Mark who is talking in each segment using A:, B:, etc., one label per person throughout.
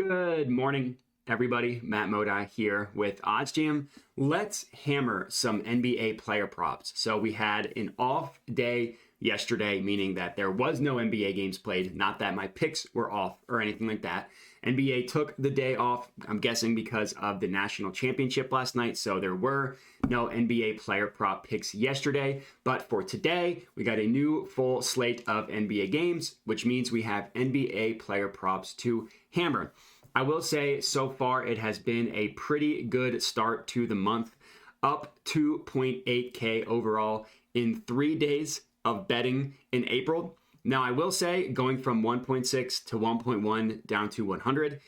A: Good morning, everybody. Matt Modi here with oddsjam. Let's hammer some NBA player props. So we had an off day yesterday, meaning that there was no NBA games played. Not that my picks were off or anything like that. NBA took the day off, I'm guessing because of the national championship last night. So there were no NBA player prop picks yesterday. But for today, we got a new full slate of NBA games, which means we have NBA player props to hammer. I will say so far it has been a pretty good start to the month, up 2.8K overall in 3 days of betting in April. Now, I will say going from 1.6 to 1.1 down to 100,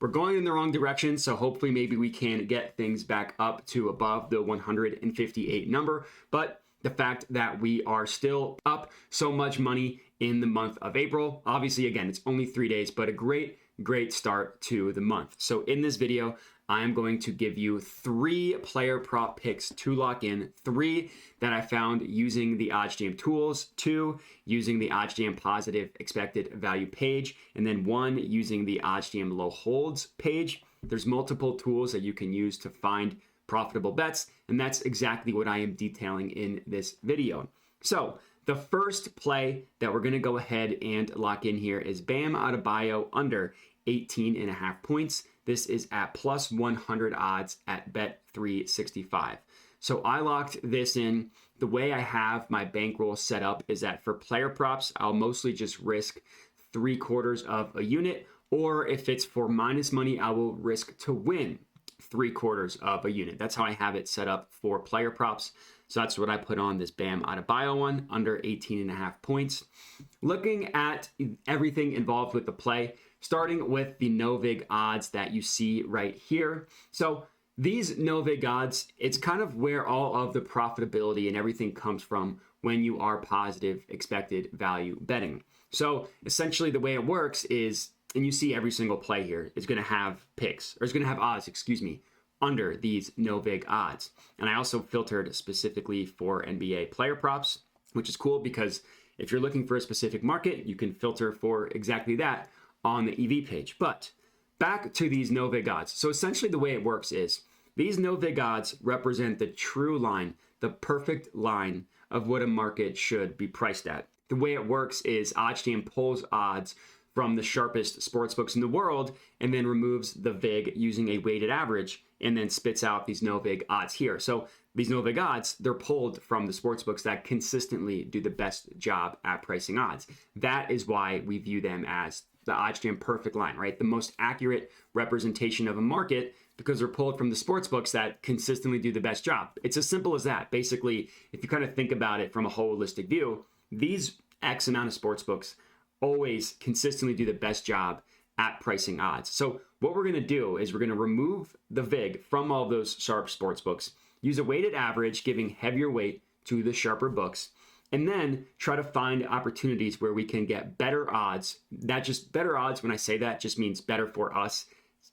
A: we're going in the wrong direction. So hopefully maybe we can get things back up to above the 158 number. But the fact that we are still up so much money in the month of April, obviously, again, it's only 3 days, but a great start to the month. So in this video, I am going to give you 3 player prop picks to lock in, 3 that I found using the oddsjam tools, 2 using the oddsjam positive expected value page, and then 1 using the oddsjam low holds page. There's multiple tools that you can use to find profitable bets, and that's exactly what I am detailing in this video. So the first play that we're going to go ahead and lock in here is Bam Adebayo under 18.5 points. This is at plus 100 odds at Bet365. So I locked this in. The way I have my bankroll set up is that for player props, I'll mostly just risk 3/4 of a unit, or if it's for minus money, I will risk to win 3/4 of a unit. That's how I have it set up for player props. So that's what I put on this Bam Adebayo one, under 18.5 points. Looking at everything involved with the play, starting with the no vig odds that you see right here. So these no vig odds, it's kind of where all of the profitability and everything comes from when you are positive expected value betting. So essentially the way it works is, and you see every single play here is going to have picks, or it's going to have odds, under these no vig odds. And I also filtered specifically for NBA player props, which is cool because if you're looking for a specific market, you can filter for exactly that on the EV page. But back to these no vig odds. So essentially the way it works is these no vig odds represent the true line, the perfect line of what a market should be priced at. The way it works is oddsjam pulls odds from the sharpest sportsbooks in the world and then removes the vig using a weighted average and then spits out these no vig odds here. So these no vig odds, they're pulled from the sportsbooks that consistently do the best job at pricing odds. That is why we view them as the oddsjam perfect line, right? The most accurate representation of a market because they're pulled from the sportsbooks that consistently do the best job. It's as simple as that. Basically, if you kind of think about it from a holistic view, these X amount of sportsbooks always consistently do the best job at pricing odds. So what we're going to do is we're going to remove the vig from all those sharp sports books, use a weighted average, giving heavier weight to the sharper books, and then try to find opportunities where we can get better odds. That just better odds, when I say that, just means better for us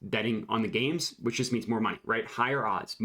A: betting on the games, which just means more money, right? Higher odds,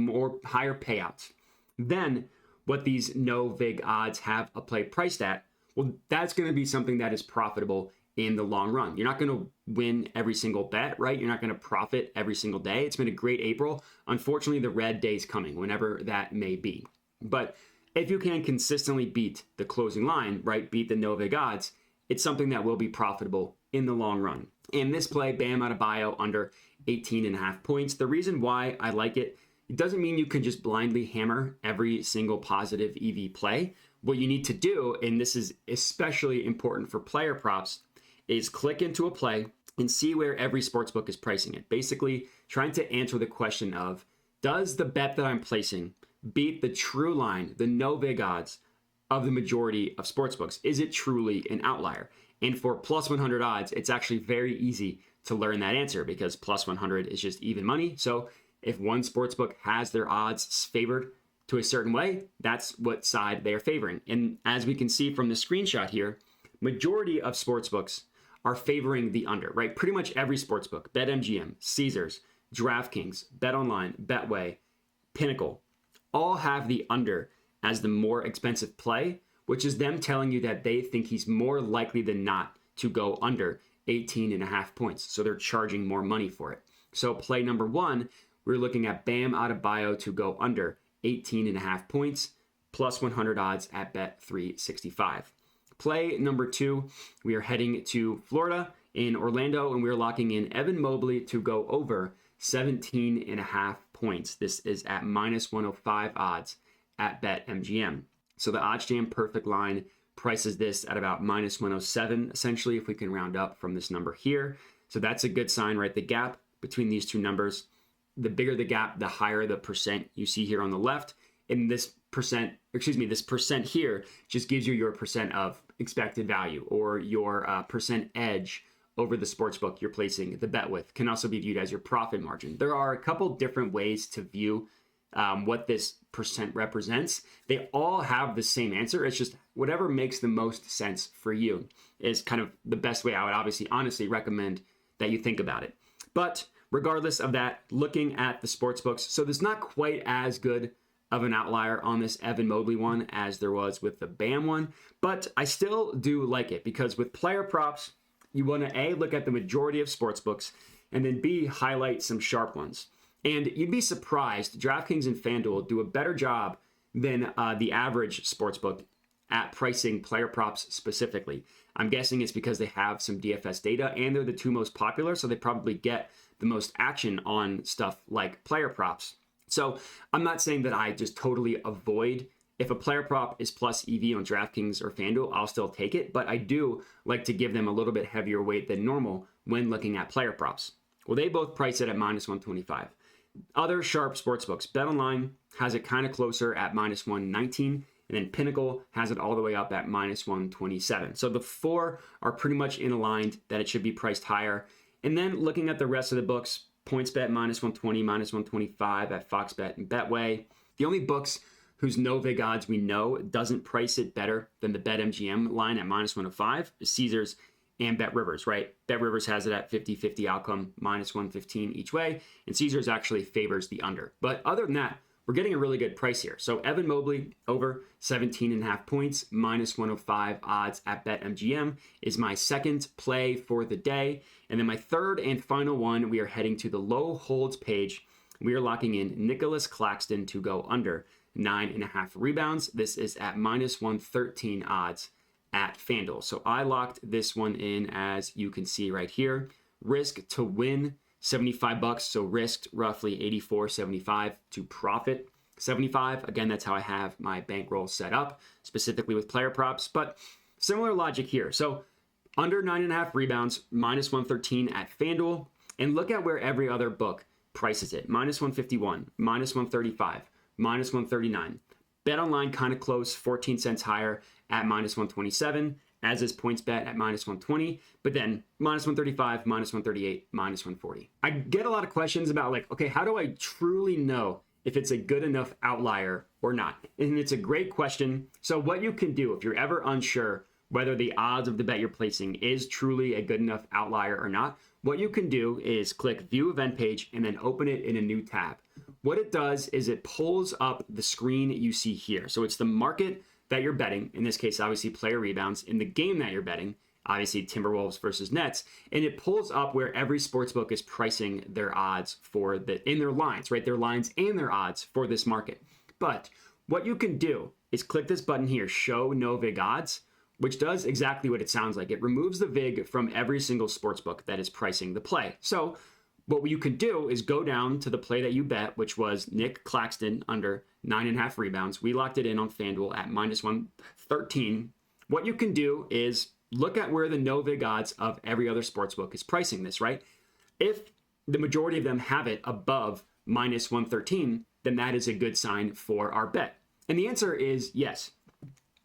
A: higher payouts. Then what these no vig odds have a play priced at, well, that's going to be something that is profitable in the long run. You're not going to win every single bet, right? You're not going to profit every single day. It's been a great April. Unfortunately, the red day's coming, whenever that may be. But if you can consistently beat the closing line, right, beat the no vig odds, it's something that will be profitable in the long run. In this play, Bam Adebayo under 18.5 points. The reason why I like it, it doesn't mean you can just blindly hammer every single positive EV play. What you need to do, and this is especially important for player props, is click into a play and see where every sportsbook is pricing it. Basically, trying to answer the question of, does the bet that I'm placing beat the true line, the no vig odds of the majority of sportsbooks? Is it truly an outlier? And for plus 100 odds, it's actually very easy to learn that answer because plus 100 is just even money. So if one sportsbook has their odds favored to a certain way, that's what side they are favoring. And as we can see from the screenshot here, majority of sportsbooks are favoring the under, right? Pretty much every sportsbook, BetMGM, Caesars, DraftKings, BetOnline, Betway, Pinnacle, all have the under as the more expensive play, which is them telling you that they think he's more likely than not to go under 18.5 points. So they're charging more money for it. So play number 1, we're looking at Bam Adebayo to go under 18.5 points, plus 100 odds at bet365. Play number 2, we are heading to Florida in Orlando, and we're locking in Evan Mobley to go over 17.5 points. This is at minus 105 odds at BetMGM. So the oddsjam perfect line prices this at about minus 107, essentially, if we can round up from this number here. So that's a good sign, right? The gap between these two numbers, the bigger the gap, the higher the percent you see here on the left. And this percent here just gives you your percent of expected value, or your percent edge over the sportsbook you're placing the bet with. Can also be viewed as your profit margin. There are a couple different ways to view what this percent represents. They all have the same answer. It's just whatever makes the most sense for you is kind of the best way I would honestly recommend that you think about it. But regardless of that, looking at the sports books, so there's not quite as good of an outlier on this Evan Mobley one as there was with the Bam one, but I still do like it, because with player props, you want to A, look at the majority of sports books, and then B, highlight some sharp ones. And you'd be surprised, DraftKings and FanDuel do a better job than the average sportsbook at pricing player props specifically. I'm guessing it's because they have some DFS data, and they're the two most popular, so they probably get the most action on stuff like player props. So I'm not saying that I just totally avoid, if a player prop is plus EV on DraftKings or FanDuel, I'll still take it, but I do like to give them a little bit heavier weight than normal when looking at player props. Well, they both price it at minus 125. Other sharp sportsbooks, BetOnline has it kind of closer at minus 119, and then Pinnacle has it all the way up at minus 127. So the four are pretty much in aligned that it should be priced higher. And then looking at the rest of the books, PointsBet minus 120, minus 125 at FoxBet and Betway. The only books whose no vig odds we know doesn't price it better than the BetMGM line at minus 105 is Caesars and BetRivers, right? BetRivers has it at 50-50 outcome, minus 115 each way, and Caesars actually favors the under. But other than that, we're getting a really good price here. So Evan Mobley over 17.5 points, minus 105 odds at BetMGM is my second play for the day. And then my third and final one, we are heading to the low holds page. We are locking in Nicholas Claxton to go under 9.5 rebounds. This is at minus 113 odds at FanDuel. So I locked this one in, as you can see right here. Risk to win $75, so risked roughly 84.75 to profit 75. Again, that's how I have my bankroll set up, specifically with player props, but similar logic here. So under 9.5 rebounds, minus 113 at FanDuel, and look at where every other book prices it. Minus 151, minus 135, minus 139. BetOnline kind of close, 14 cents higher at minus 127, as is PointsBet at minus 120, but then minus 135, minus 138, minus 140. I get a lot of questions about like, okay, how do I truly know if it's a good enough outlier or not? And it's a great question. So what you can do if you're ever unsure whether the odds of the bet you're placing is truly a good enough outlier or not, what you can do is click View Event Page and then open it in a new tab. What it does is it pulls up the screen you see here. So it's the market that you're betting, in this case, obviously player rebounds, in the game that you're betting, obviously Timberwolves versus Nets, and it pulls up where every sportsbook is pricing their odds for in their lines, right? Their lines and their odds for this market. But what you can do is click this button here, Show No Vig Odds, which does exactly what it sounds like. It removes the vig from every single sportsbook that is pricing the play. So what you could do is go down to the play that you bet, which was Nick Claxton under 9.5 rebounds. We locked it in on FanDuel at minus 113. What you can do is look at where the no vig odds of every other sportsbook is pricing this, right? If the majority of them have it above minus 113, then that is a good sign for our bet. And the answer is yes.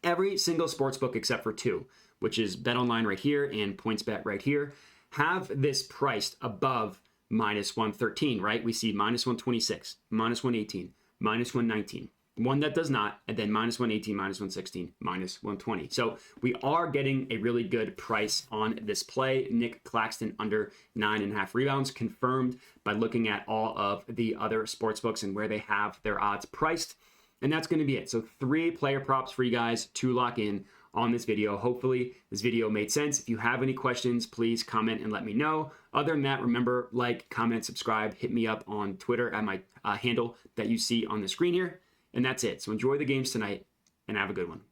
A: Every single sportsbook except for two, which is BetOnline right here and PointsBet right here, have this priced above minus 113, right? We see minus 126, minus 118, minus 119. One that does not, and then minus 118, minus 116, minus 120. So we are getting a really good price on this play. Nick Claxton under 9.5 rebounds, confirmed by looking at all of the other sportsbooks and where they have their odds priced. And that's going to be it. So 3 player props for you guys to lock in on this video. Hopefully this video made sense. If you have any questions, please comment and let me know. Other than that, remember, like, comment, subscribe, hit me up on Twitter at my handle that you see on the screen here. And that's it. So enjoy the games tonight and have a good one.